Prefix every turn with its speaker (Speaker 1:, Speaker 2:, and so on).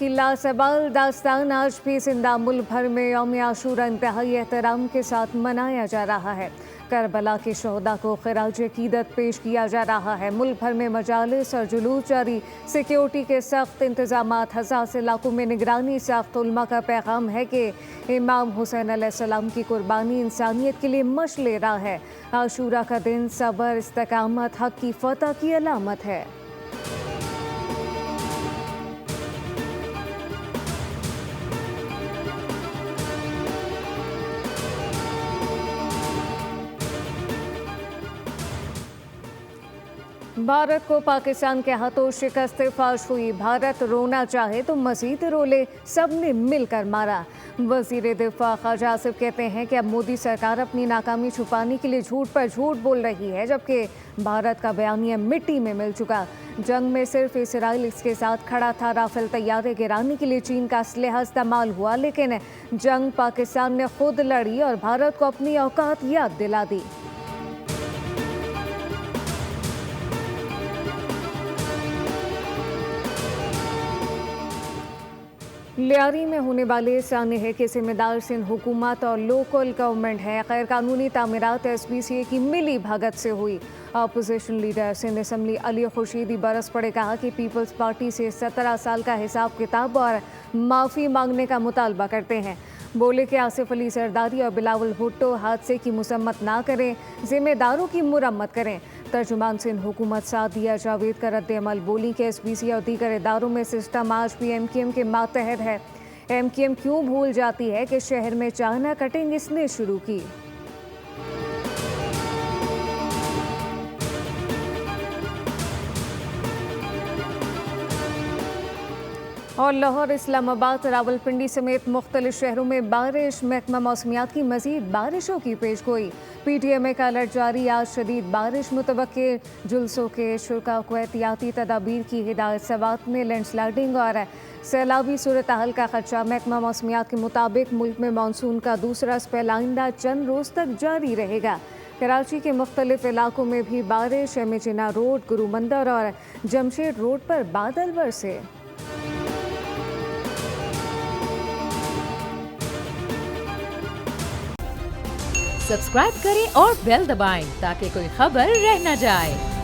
Speaker 1: किला सबल दास्तान आज भी जिंदा। मुल्क भर में यौम आशूरा इंतहाई एहतराम के साथ मनाया जा रहा है। करबला के शहदा को खिराज अकीदत पेश किया जा रहा है। मुल्क भर में मजालिस और जुलूस जारी। सिक्योरिटी के सख्त इंतजाम। हसास इलाकों में निगरानी सख्त। उलमा का पैगाम है कि इमाम हुसैन अलैहिस्सलाम की कुर्बानी इंसानियत के लिए मशले राह है। आशूरा का दिन सब्र, इस्तकामत, हक की फतह की अलामत है। भारत को पाकिस्तान के हाथों शिकस्त फाश हुई। भारत रोना चाहे तो मजीद रो ले, सबने मिलकर मारा। वजीर दिफा ख्वाजा आसिफ कहते हैं कि अब मोदी सरकार अपनी नाकामी छुपाने के लिए झूठ पर झूठ बोल रही है, जबकि भारत का बयानिया मिट्टी में मिल चुका। जंग में सिर्फ इसराइल इसके साथ खड़ा था। राफेल तैयारे गिराने के लिए चीन का असलहा इस्तेमाल हुआ, लेकिन जंग पाकिस्तान ने खुद लड़ी और भारत को अपनी औकात याद दिला दी। लियारी में होने वाले सानहे के जिम्मेदार सिंध हुकूमत और लोकल गवर्नमेंट है। गैर कानूनी तामीरात SBCA की मिली भगत से हुई। Opposition leader Sindh assembly Ali Khurshidi बरस पड़े कहा कि पीपल्स पार्टी से 17 साल का हिसाब किताब और माफ़ी मांगने का मुतालबा करते हैं। बोले कि आसिफ अली जरदारी और बिलावल भुट्टो हादसे की मुसम्मत ना करें, जिम्मेदारों की मुरम्मत करें। तर्जुमान सिंध हुकूमत सादिया जावेद का रद्द-ए-अमल। बोली कि SBCA और दीगर इदारों में सिस्टम आज भी MKM के मातहत है। MKM क्यों भूल जाती है कि शहर में चाहना कटिंग इसने शुरू की। और लाहौर, इस्लामाबाद, रावलपिंडी समेत मुख्तलिफ शहरों में बारिश। महकमा मौसमियात की मजीद बारिशों की पेशगोई। PTMA का अलर्ट जारी। आज शदीद बारिश मुतवक्के। जुलसों के शुरा को एहतियाती तदाबीर की हिदायत। सवात में लैंडस्लाइडिंग और सैलाबी सूरत हाल का खदशा। महकमा मौसमियात के मुताबिक मुल्क में मानसून का दूसरा स्पेल आइंदा चंद रोज तक जारी रहेगा। कराची के मुख्तलिफ इलाकों में भी बारिश। MA रोड, गुरुमंदर और जमशेद रोड पर बादल बरसे।
Speaker 2: सब्सक्राइब करें और बेल दबाएं ताकि कोई खबर रह न जाए।